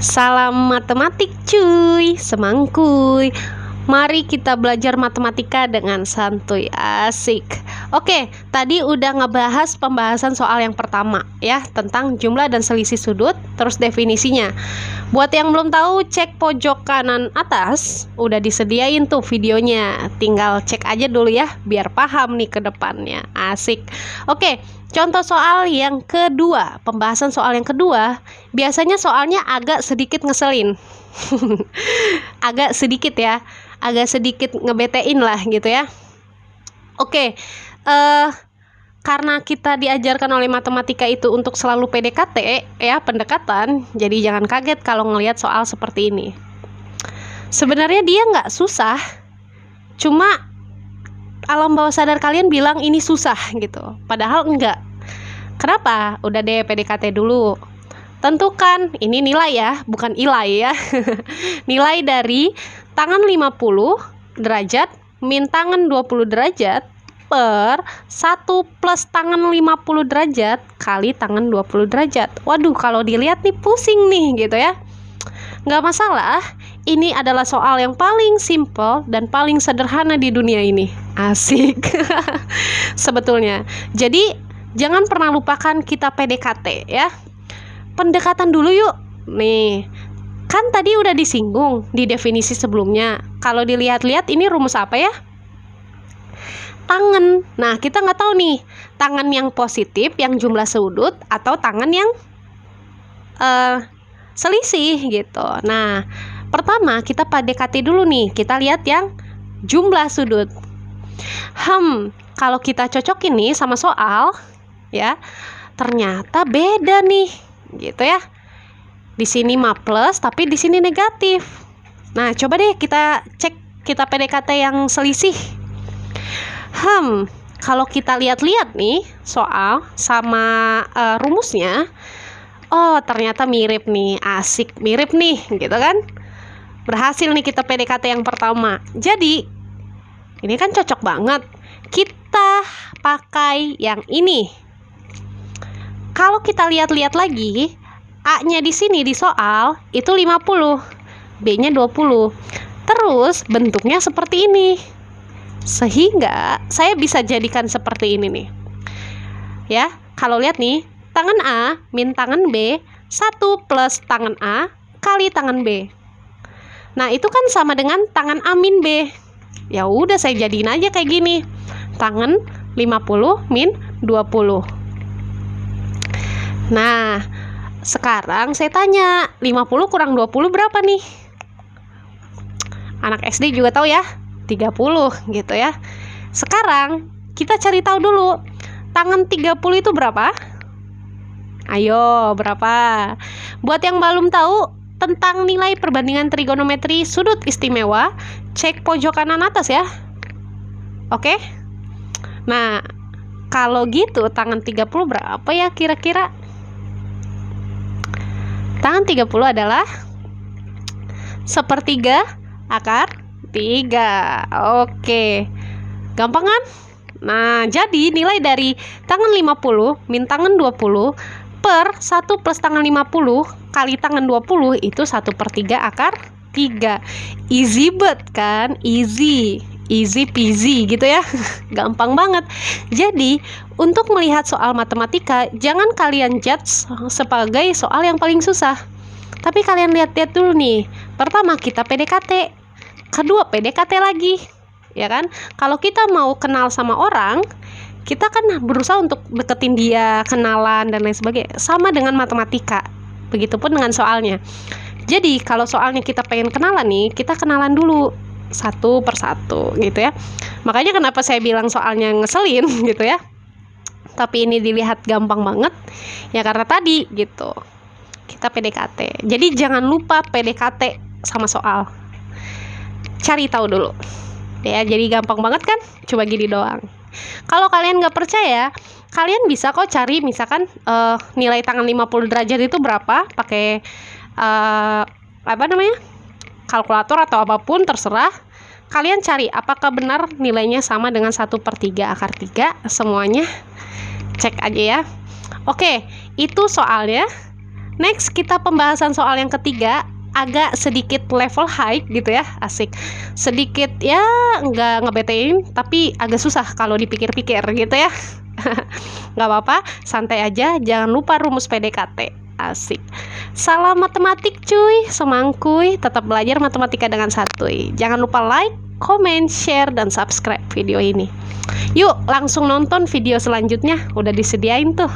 Salam matematik cuy, semangkuy. Mari kita belajar matematika dengan santuy, asik. Oke, tadi udah ngebahas pembahasan soal yang pertama ya, tentang jumlah dan selisih sudut, terus definisinya. Buat yang belum tahu, cek pojok kanan atas, udah disediain tuh videonya. Tinggal cek aja dulu ya, biar paham nih ke depannya, asik. Oke, contoh soal yang kedua, pembahasan soal yang kedua, biasanya soalnya agak sedikit ngeselin. Agak sedikit ya, agak sedikit ngebetein lah gitu ya. Oke, karena kita diajarkan oleh matematika itu untuk selalu PDKT ya, pendekatan, jadi jangan kaget kalau ngelihat soal seperti ini. Sebenarnya dia nggak susah, cuma alam bawah sadar kalian bilang ini susah gitu, padahal enggak. Kenapa? Udah deh, PDKT dulu. Tentukan, ini nilai ya, bukan ilai ya. Nilai dari tangan 50 derajat min tangan 20 derajat per 1 plus tangan 50 derajat kali tangan 20 derajat. Waduh, kalau dilihat nih pusing nih gitu ya. Nggak masalah, ini adalah soal yang paling simple dan paling sederhana di dunia ini. Asik. Sebetulnya. Jadi, jangan pernah lupakan kita PDKT ya. Pendekatan dulu yuk. Nih, kan tadi udah disinggung di definisi sebelumnya. Kalau dilihat-lihat ini rumus apa ya? Tangan. Nah, kita nggak tahu nih, tangan yang positif, yang jumlah sudut, atau tangan yang selisih gitu. Nah, pertama kita PDKT dulu nih. Kita lihat yang jumlah sudut. Kalau kita cocokin nih sama soal, ya, ternyata beda nih, gitu ya. Di sini mah plus, tapi di sini negatif. Nah, coba deh kita cek, kita PDKT yang selisih. Kalau kita lihat-lihat nih soal sama rumusnya, oh ternyata mirip nih, asik, mirip nih, gitu kan? Berhasil nih kita PDKT yang pertama. Jadi, ini kan cocok banget. Kita pakai yang ini. Kalau kita lihat-lihat lagi, A-nya di sini di soal itu 50, B-nya 20. Terus bentuknya seperti ini. Sehingga saya bisa jadikan seperti ini nih. Ya, kalau lihat nih, tangan A min tangan B, 1 plus tangan A kali tangan B. Nah, itu kan sama dengan tangan A min B. Ya udah, saya jadiin aja kayak gini. Tangan 50 min 20. Nah, sekarang saya tanya, 50 kurang 20 berapa nih? Anak SD juga tahu ya, 30 gitu ya. Sekarang kita cari tahu dulu, tangan 30 itu berapa? Ayo, berapa? Buat yang belum tahu tentang nilai perbandingan trigonometri sudut istimewa, cek pojok kanan atas ya. Oke? Nah, kalau gitu tangan 30 berapa ya kira-kira? Tangan 30 adalah sepertiga akar 3. Oke. Gampang kan? Nah, jadi nilai dari tangan 50 min tangan 20 per 1 plus tangan 50 kali tangan 20 itu 1/3 akar 3. Easy banget kan? Easy peasy gitu ya. Gampang banget. Jadi, untuk melihat soal matematika, jangan kalian judge sebagai soal yang paling susah. Tapi kalian lihat-lihat dulu nih. Pertama kita PDKT, kedua PDKT lagi. Ya kan? Kalau kita mau kenal sama orang, kita kan berusaha untuk deketin dia, kenalan dan lain sebagainya. Sama dengan matematika. Begitupun dengan soalnya. Jadi, kalau soalnya kita pengen kenalan nih, kita kenalan dulu satu persatu gitu ya. Makanya kenapa saya bilang soalnya ngeselin gitu ya. Tapi ini dilihat gampang banget ya, karena tadi gitu kita PDKT. Jadi jangan lupa PDKT sama soal. Cari tahu dulu ya, jadi gampang banget kan, coba gini doang. Kalau kalian nggak percaya, kalian bisa kok cari misalkan nilai tangan 50 derajat itu berapa, pakai kalkulator atau apapun terserah. Kalian cari apakah benar nilainya sama dengan 1/3 akar 3 semuanya. Cek aja ya. Oke, itu soalnya. Next, kita pembahasan soal yang ketiga, agak sedikit level high gitu ya, asik. Sedikit ya nggak ngebetein, tapi agak susah kalau dipikir-pikir gitu ya. Nggak apa-apa, santai aja, jangan lupa rumus PDKT. Asik. Salam matematik cuy, semangkuy, tetap belajar matematika dengan santuy. Jangan lupa like, comment, share, dan subscribe video ini. Yuk langsung nonton video selanjutnya, udah disediain tuh.